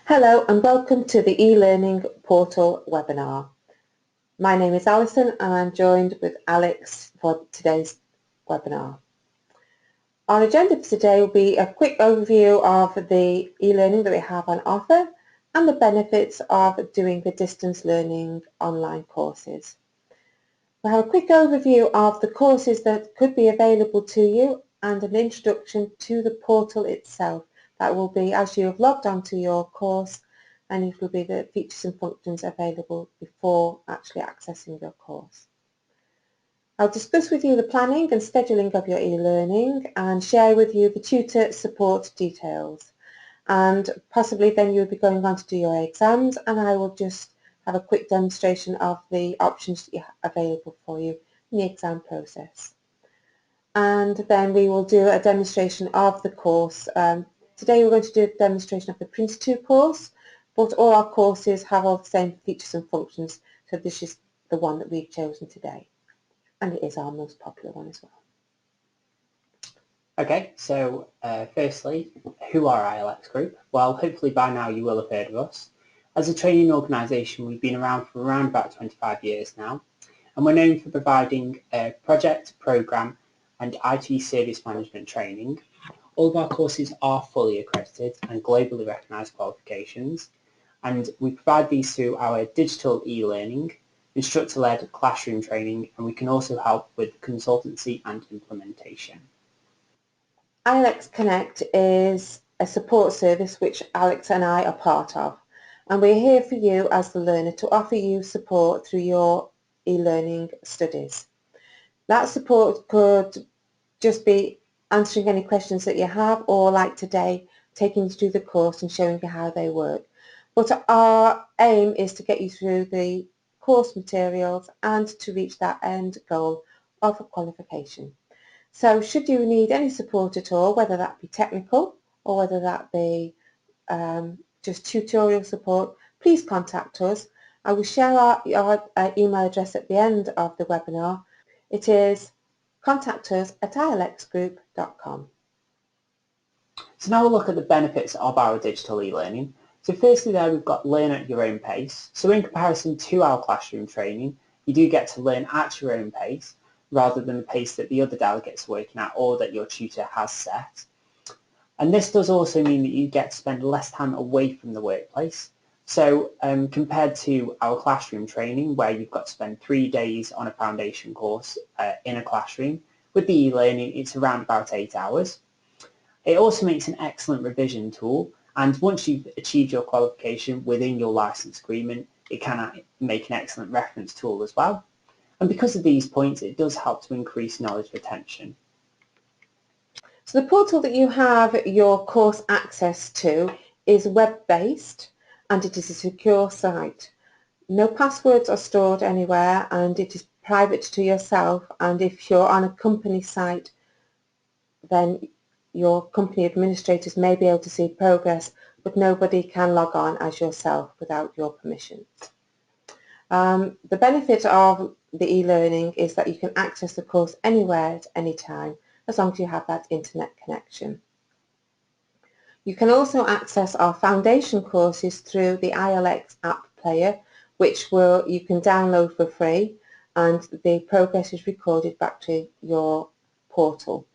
Hello and welcome to the e-learning portal webinar. My name is Alison and I'm joined with Alex for today's webinar. Our agenda for today will be a quick overview of the e-learning that we have on offer and the benefits of doing the distance learning online courses. We'll have a quick overview of the courses that could be available to you and an introduction to the portal itself. That will be as you have logged onto your course, and it will be the features and functions available before actually accessing your course. I'll discuss with you the planning and scheduling of your e-learning and share with you the tutor support details. And possibly then you'll be going on to do your exams, and I will just have a quick demonstration of the options that you have available for you in the exam process. And then we will do a demonstration of the course. Today we're going to do a demonstration of the Prince 2 course, but all our courses have all the same features and functions, so this is the one that we've chosen today. And it is our most popular one as well. Okay, so firstly, who are ILX Group? Well, hopefully by now you will have heard of us. As a training organisation, we've been around for around about 25 years now, and we're known for providing project, programme and IT service management training. All of our courses are fully accredited and globally recognised qualifications, and we provide these through our digital e-learning, instructor-led classroom training, and we can also help with consultancy and implementation. ILX Connect is a support service which Alex and I are part of, and we're here for you as the learner to offer you support through your e-learning studies. That support could just be answering any questions that you have, or like today, taking you through the course and showing you how they work. But our aim is to get you through the course materials and to reach that end goal of a qualification. So should you need any support at all, whether that be technical or whether that be just tutorial support, please contact us. I will share our email address at the end of the webinar. It is contact us at ilxgroup.com. So now we'll look at the benefits of our digital e-learning. So firstly there we've got learn at your own pace. So in comparison to our classroom training, you do get to learn at your own pace rather than the pace that the other delegates are working at or that your tutor has set. And this does also mean that you get to spend less time away from the workplace. So compared to our classroom training, where you've got to spend 3 days on a foundation course in a classroom, with the e-learning it's around about 8 hours. It also makes an excellent revision tool, and once you've achieved your qualification within your license agreement, it can make an excellent reference tool as well. And because of these points, it does help to increase knowledge retention. So the portal that you have your course access to is web-based, and it is a secure site. No passwords are stored anywhere, and it is private to yourself, and if you're on a company site, then your company administrators may be able to see progress, but nobody can log on as yourself without your permission. The benefit of the e-learning is that you can access the course anywhere at any time, as long as you have that internet connection. You can also access our foundation courses through the ILX app player, which you can download for free, and the progress is recorded back to your portal.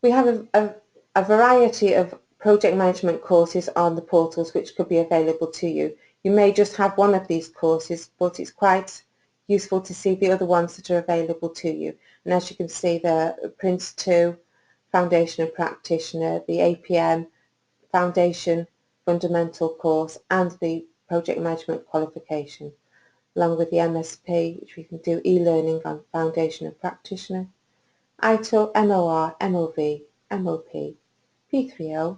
We have a variety of project management courses on the portals which could be available to you. You may just have one of these courses, but it's quite useful to see the other ones that are available to you. And as you can see, the Prince 2 Foundation and Practitioner, the APM Foundation Fundamental course, and the Project Management Qualification, along with the MSP, which we can do e-learning on Foundation and Practitioner, ITIL, MOR, MOV, MOP, P3O,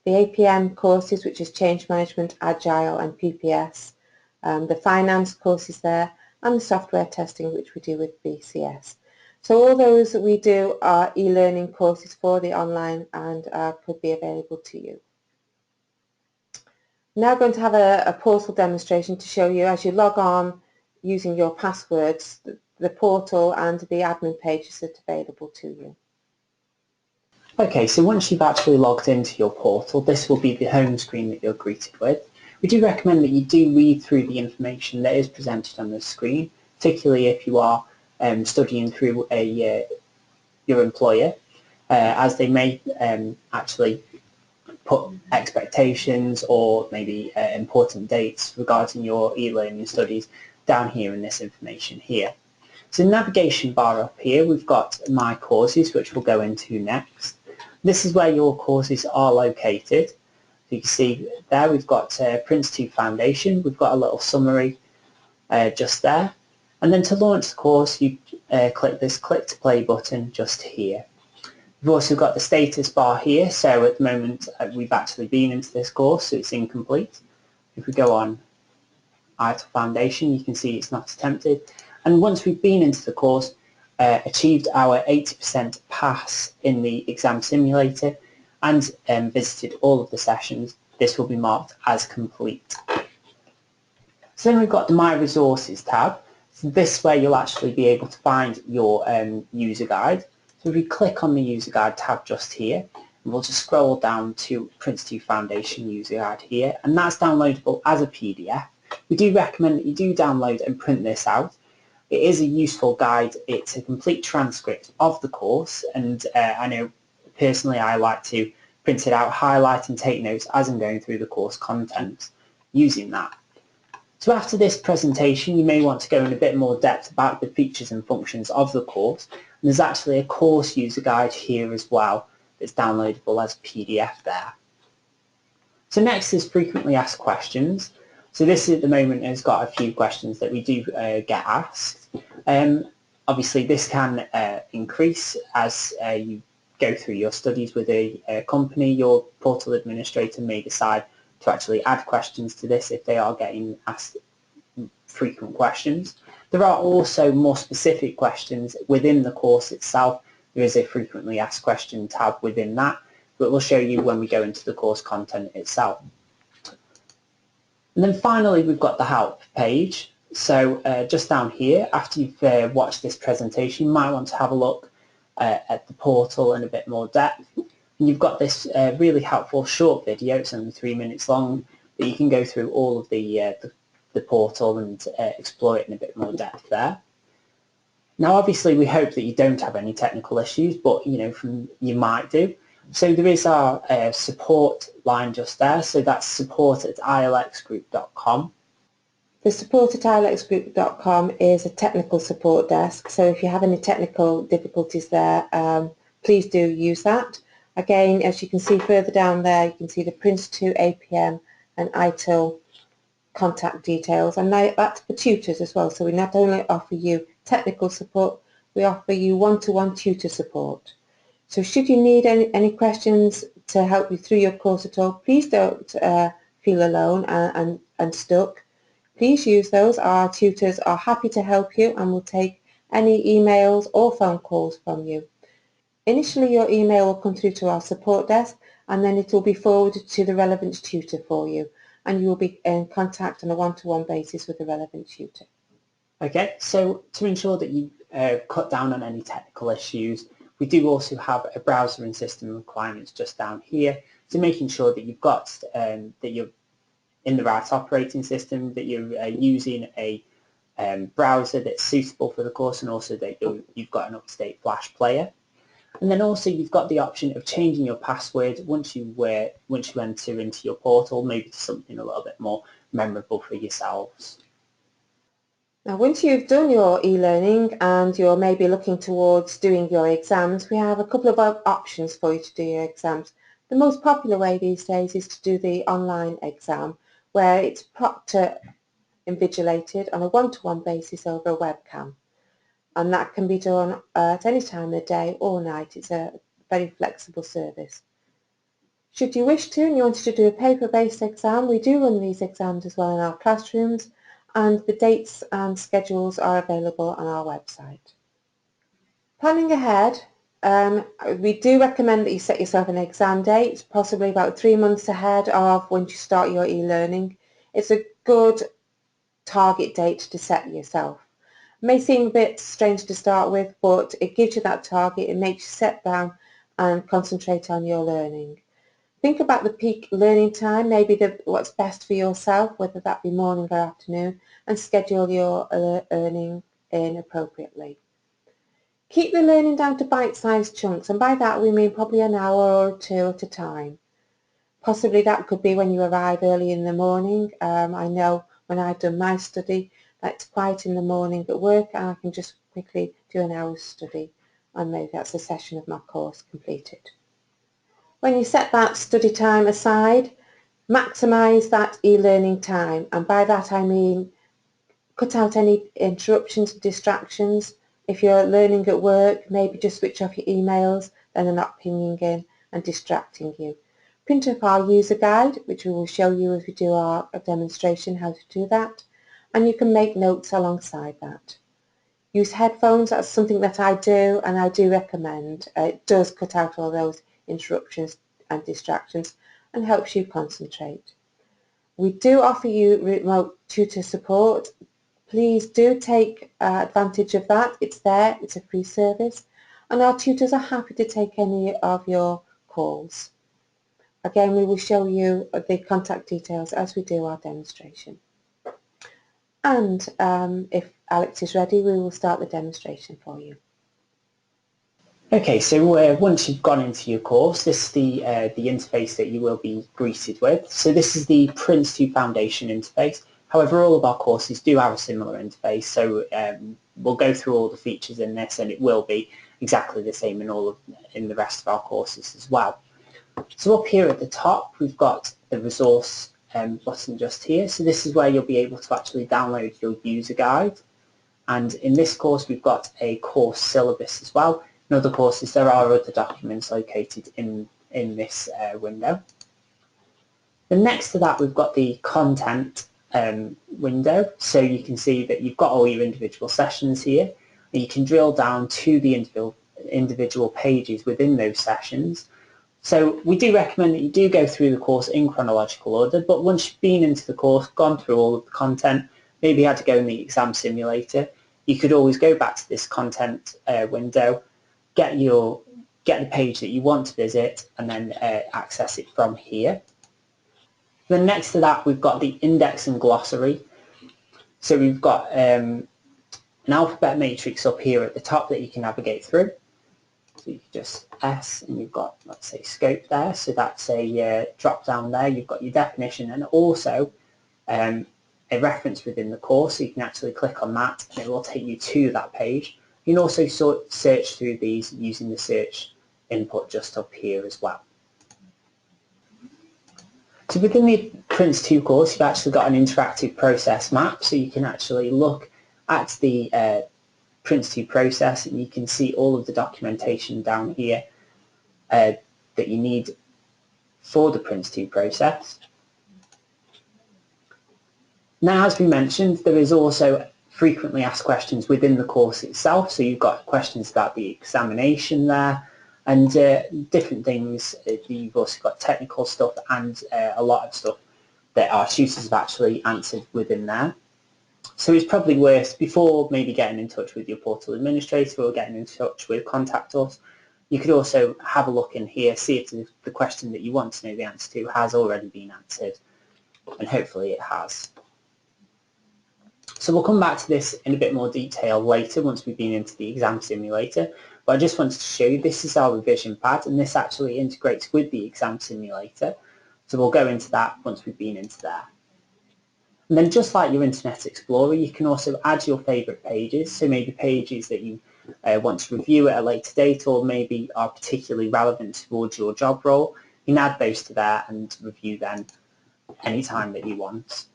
the APM courses, which is Change Management, Agile and PPS, the finance courses there, and the software testing, which we do with BCS. So all those that we do are e-learning courses for the online and could be available to you. I'm now going to have a portal demonstration to show you as you log on using your passwords, the portal and the admin pages that are available to you. Okay, so once you've actually logged into your portal, this will be the home screen that you're greeted with. We do recommend that you do read through the information that is presented on the screen, particularly if you are studying through your employer, as they may actually put expectations or maybe important dates regarding your e-learning studies down here in this information here. So the navigation bar up here, we've got My Courses, which we'll go into next. This is where your courses are located. So you can see there we've got Prince 2 Foundation. We've got a little summary just there. And then to launch the course, you click this Click to Play button just here. We've also got the status bar here. So at the moment, we've actually been into this course, so it's incomplete. If we go on ILX Foundation, you can see it's not attempted. And once we've been into the course, achieved our 80% pass in the exam simulator and visited all of the sessions, this will be marked as complete. So then we've got the My Resources tab. So this is where you'll actually be able to find your user guide. So if we click on the user guide tab just here, we'll just scroll down to Prince 2 Foundation user guide here, and that's downloadable as a PDF. We do recommend that you do download and print this out. It is a useful guide. It's a complete transcript of the course, and I know personally I like to print it out, highlight and take notes as I'm going through the course content using that. So after this presentation, you may want to go in a bit more depth about the features and functions of the course. And there's actually a course user guide here as well that's downloadable as a PDF there. So next is frequently asked questions. So this at the moment has got a few questions that we do get asked. Obviously this can increase as you go through your studies with a company. Your portal administrator may decide to actually add questions to this if they are getting asked frequent questions. There are also more specific questions within the course itself. There is a frequently asked question tab within that, but we'll show you when we go into the course content itself. And then finally, we've got the help page. So just down here, after you've watched this presentation, you might want to have a look at the portal in a bit more depth. And you've got this really helpful short video. It's only 3 minutes long, but you can go through all of the portal and explore it in a bit more depth there. Now, obviously, we hope that you don't have any technical issues, but you might do. So there is our support line just there. So that's support@ilxgroup.com. The support at ilxgroup.com is a technical support desk. So if you have any technical difficulties there, please do use that. Again, as you can see further down there, you can see the Prince 2 APM and ITIL contact details, and that's for tutors as well. So we not only offer you technical support, we offer you one-to-one tutor support. So should you need any questions to help you through your course at all, please don't feel alone and stuck. Please use those. Our tutors are happy to help you and will take any emails or phone calls from you. Initially, your email will come through to our support desk, and then it will be forwarded to the relevant tutor for you, and you will be in contact on a one-to-one basis with the relevant tutor. Okay, so to ensure that you cut down on any technical issues, we do also have a browser and system requirements just down here. So making sure that you've got that you're in the right operating system, that you're using a browser that's suitable for the course, and also that you've got an up-to-date Flash player. And then also you've got the option of changing your password once you enter into your portal, maybe to something a little bit more memorable for yourselves. Now, once you've done your e-learning and you're maybe looking towards doing your exams, we have a couple of options for you to do your exams. The most popular way these days is to do the online exam, where it's proctor invigilated on a one-to-one basis over a webcam. And that can be done at any time of the day or night. It's a very flexible service. Should you wish to and you wanted to do a paper-based exam, we do run these exams as well in our classrooms, and the dates and schedules are available on our website. Planning ahead, we do recommend that you set yourself an exam date, possibly about 3 months ahead of when you start your e-learning. It's a good target date to set yourself. It may seem a bit strange to start with, but it gives you that target. It makes you set down and concentrate on your learning. Think about the peak learning time, maybe what's best for yourself, whether that be morning or afternoon, and schedule your learning in appropriately. Keep the learning down to bite-sized chunks, and by that we mean probably an hour or two at a time. Possibly that could be when you arrive early in the morning. I know when I've done my study, that's quiet in the morning at work, and I can just quickly do an hour's study, and maybe that's a session of my course completed. When you set that study time aside, maximise that e-learning time, and by that I mean cut out any interruptions and distractions. If you're learning at work, maybe just switch off your emails, then they're not pinging in and distracting you. Print up our user guide, which we will show you as we do our demonstration how to do that, and you can make notes alongside that. Use headphones, that's something that I do and I do recommend. It does cut out all those interruptions and distractions and helps you concentrate. We do offer you remote tutor support. Please do take advantage of that. It's there, it's a free service, and our tutors are happy to take any of your calls. Again, we will show you the contact details as we do our demonstration. And if Alex is ready, we will start the demonstration for you. Okay, so once you've gone into your course, this is the interface that you will be greeted with. So this is the Prince2 Foundation interface. However, all of our courses do have a similar interface, so we'll go through all the features in this, and it will be exactly the same in the rest of our courses as well. So up here at the top, we've got the resource button just here. So this is where you'll be able to actually download your user guide. And in this course, we've got a course syllabus as well. In other courses, there are other documents located in this window. Then next to that, we've got the content window. So you can see that you've got all your individual sessions here. And you can drill down to the individual pages within those sessions. So we do recommend that you do go through the course in chronological order, but once you've been into the course, gone through all of the content, maybe had to go in the exam simulator, you could always go back to this content window, get the page that you want to visit, and then access it from here. Then next to that, we've got the index and glossary. So we've got an alphabet matrix up here at the top that you can navigate through. So you can just S, and you've got, let's say, scope there. So that's a drop down there. You've got your definition and also a reference within the course. So you can actually click on that and it will take you to that page. You can also search through these using the search input just up here as well. So within the Prince2 course, you've actually got an interactive process map. So you can actually look at the Prince2 process, and you can see all of the documentation down here that you need for the Prince2 process. Now, as we mentioned, there is also frequently asked questions within the course itself. So you've got questions about the examination there and different things. You've also got technical stuff and a lot of stuff that our tutors have actually answered within there. So it's probably worth, before maybe getting in touch with your portal administrator or getting in touch with Contact Us, you could also have a look in here, see if the question that you want to know the answer to has already been answered, and hopefully it has. So we'll come back to this in a bit more detail later once we've been into the exam simulator, but I just wanted to show you this is our revision pad, and this actually integrates with the exam simulator. So we'll go into that once we've been into there. And then just like your Internet Explorer, you can also add your favourite pages, so maybe pages that you want to review at a later date or maybe are particularly relevant towards your job role. You can add those to there and review them anytime that you want.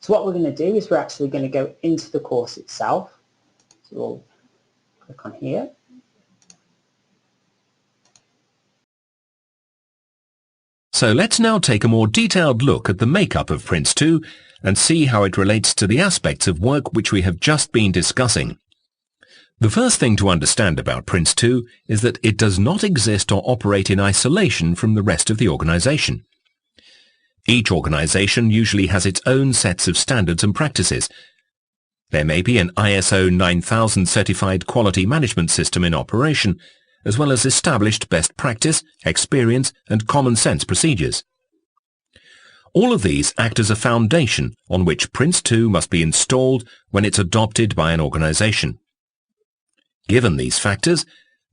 So what we're going to do is we're actually going to go into the course itself. So we'll click on here. So let's now take a more detailed look at the makeup of Prince2 and see how it relates to the aspects of work which we have just been discussing. The first thing to understand about Prince2 is that it does not exist or operate in isolation from the rest of the organization. Each organization usually has its own sets of standards and practices. There may be an ISO 9000 certified quality management system in operation, as well as established best practice, experience, and common sense procedures. All of these act as a foundation on which Prince2 must be installed when it's adopted by an organization. Given these factors,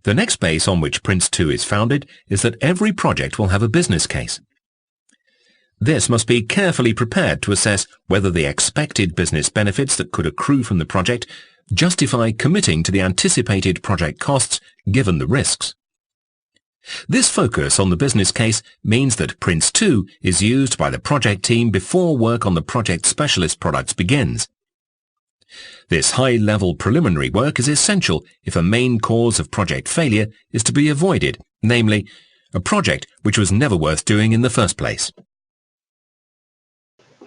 the next base on which Prince2 is founded is that every project will have a business case. This must be carefully prepared to assess whether the expected business benefits that could accrue from the project justify committing to the anticipated project costs given the risks. This focus on the business case means that Prince2 is used by the project team before work on the project specialist products begins. This high-level preliminary work is essential if a main cause of project failure is to be avoided, namely, a project which was never worth doing in the first place.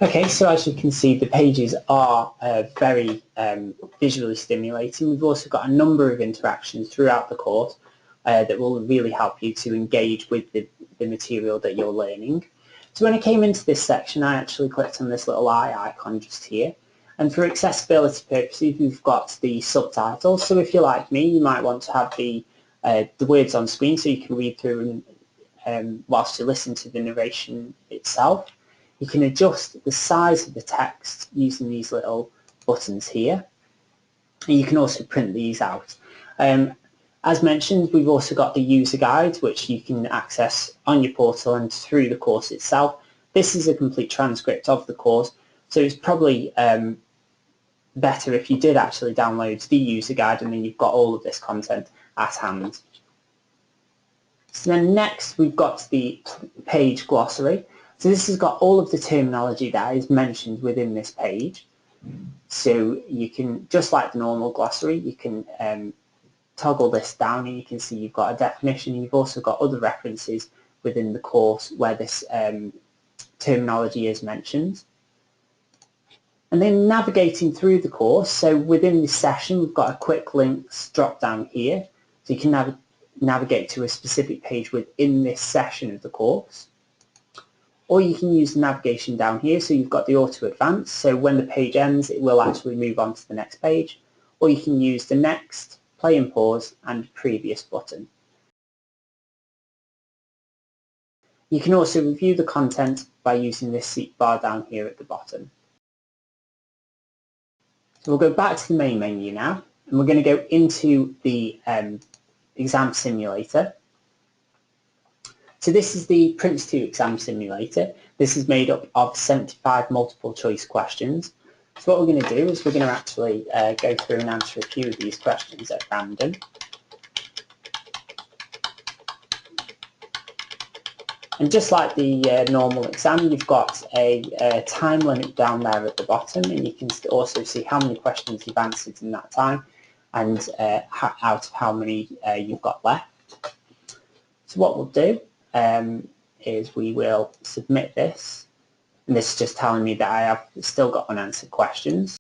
Okay, so as you can see, the pages are very visually stimulating. We've also got a number of interactions throughout the course that will really help you to engage with the material that you're learning. So when I came into this section, I actually clicked on this little eye icon just here. And for accessibility purposes, we've got the subtitles. So if you're like me, you might want to have the words on screen so you can read through whilst you listen to the narration itself. You can adjust the size of the text using these little buttons here. And you can also print these out. As mentioned, we've also got the user guide, which you can access on your portal and through the course itself. This is a complete transcript of the course, so it's probably better if you did actually download the user guide and then you've got all of this content at hand. So then next we've got the page glossary. So this has got all of the terminology that is mentioned within this page. So you can, just like the normal glossary, you can toggle this down and you can see you've got a definition. You've also got other references within the course where this terminology is mentioned. And then navigating through the course, so within this session we've got a quick links drop down here. So you can navigate to a specific page within this session of the course. Or you can use the navigation down here, so you've got the auto advance, so when the page ends it will actually move on to the next page. Or you can use the next, play and pause, and previous button. You can also review the content by using this seat bar down here at the bottom. So we'll go back to the main menu now, and we're going to go into the exam simulator. So this is the Prince2 exam simulator. This is made up of 75 multiple choice questions. So what we're going to do is we're going to actually go through and answer a few of these questions at random. And just like the normal exam, you've got a time limit down there at the bottom, and you can also see how many questions you've answered in that time and out of how many you've got left. So what we'll do is we will submit this, and this is just telling me that I have still got unanswered questions.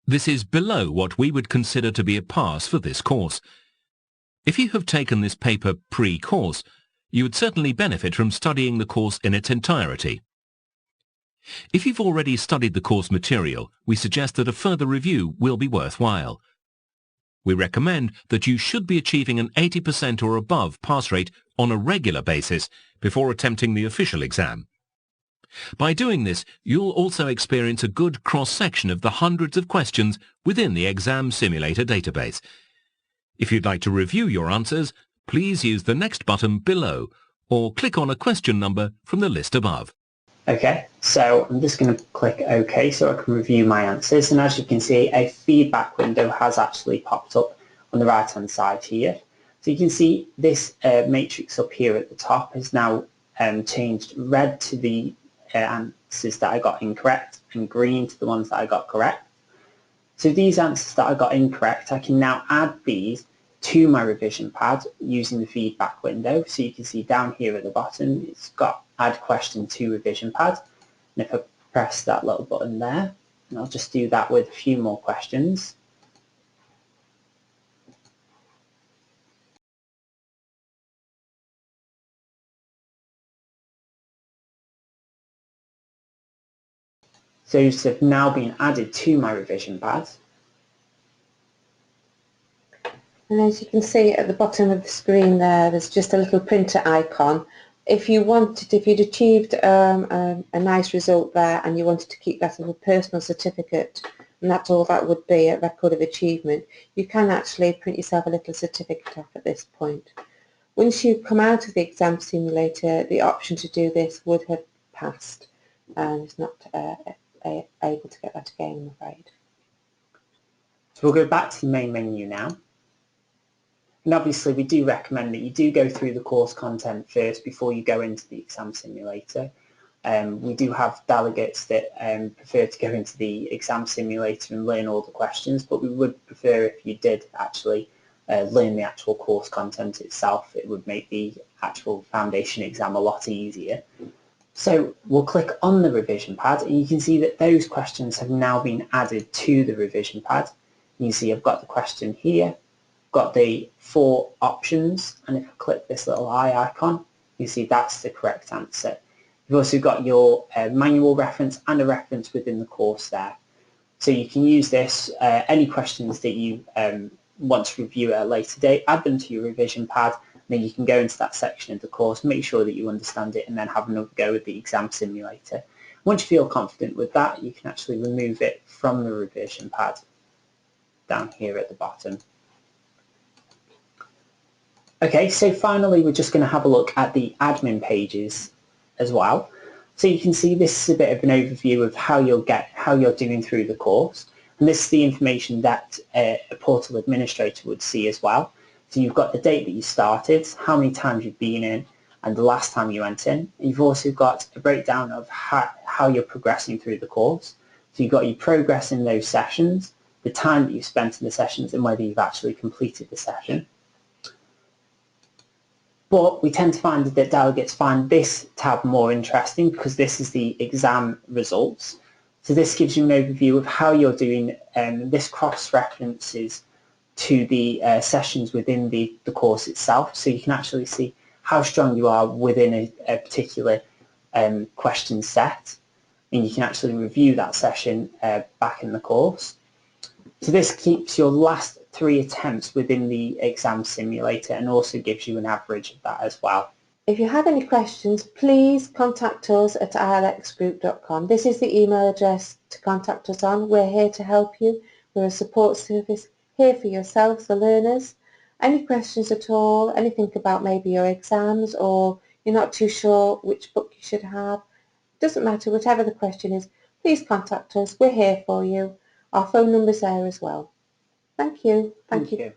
This is below what we would consider to be a pass for this course. If you have taken this paper pre-course, you would certainly benefit from studying the course in its entirety. If you've already studied the course material, we suggest that a further review will be worthwhile. We recommend that you should be achieving an 80% or above pass rate on a regular basis before attempting the official exam. By doing this, you'll also experience a good cross-section of the hundreds of questions within the exam simulator database. If you'd like to review your answers, please use the next button below or click on a question number from the list above. Okay, so I'm just going to click OK so I can review my answers, and as you can see a feedback window has actually popped up on the right hand side here. So you can see this matrix up here at the top has now changed red to the answers that I got incorrect and green to the ones that I got correct. So these answers that I got incorrect, I can now add these to my revision pad using the feedback window. So you can see down here at the bottom it's got add question to revision pad, and if I press that little button there, and I'll just do that with a few more questions. So these have now been added to my revision pad. And as you can see at the bottom of the screen there's just a little printer icon. If you'd achieved a nice result there and you wanted to keep that as a personal certificate, and that's all that would be, a record of achievement, you can actually print yourself a little certificate off at this point. Once you come out of the exam simulator, the option to do this would have passed, and it's not able to get that again, I'm afraid. So we'll go back to the main menu now. And obviously we do recommend that you do go through the course content first before you go into the exam simulator. We do have delegates that prefer to go into the exam simulator and learn all the questions, but we would prefer if you did actually learn the actual course content itself. It would make the actual foundation exam a lot easier. So we'll click on the revision pad and you can see that those questions have now been added to the revision pad. You can see I've got the question here, got the 4 options, and if I click this little eye icon, you see that's the correct answer. You've also got your manual reference and a reference within the course there. So you can use this, any questions that you want to review at a later date, add them to your revision pad, and then you can go into that section of the course, make sure that you understand it, and then have another go with the exam simulator. Once you feel confident with that, you can actually remove it from the revision pad down here at the bottom. Okay, so finally we're just going to have a look at the admin pages as well. So you can see this is a bit of an overview of how you're doing through the course, and this is the information that a portal administrator would see as well. So you've got the date that you started, how many times you've been in, and the last time you went in. You've also got a breakdown of how you're progressing through the course. So you've got your progress in those sessions, the time that you've spent in the sessions, and whether you've actually completed the session. But we tend to find that delegates find this tab more interesting because this is the exam results. So this gives you an overview of how you're doing, and this cross-references to the sessions within the course itself. So you can actually see how strong you are within a particular question set, and you can actually review that session back in the course. So this keeps your last 3 attempts within the exam simulator and also gives you an average of that as well. If you have any questions, please contact us at ilxgroup.com. This is the email address to contact us on. We're here to help you. We're a support service here for yourselves, the learners. Any questions at all, anything about maybe your exams, or you're not too sure which book you should have, doesn't matter, whatever the question is, please contact us. We're here for you. Our phone number's there as well. Thank you. Thank you.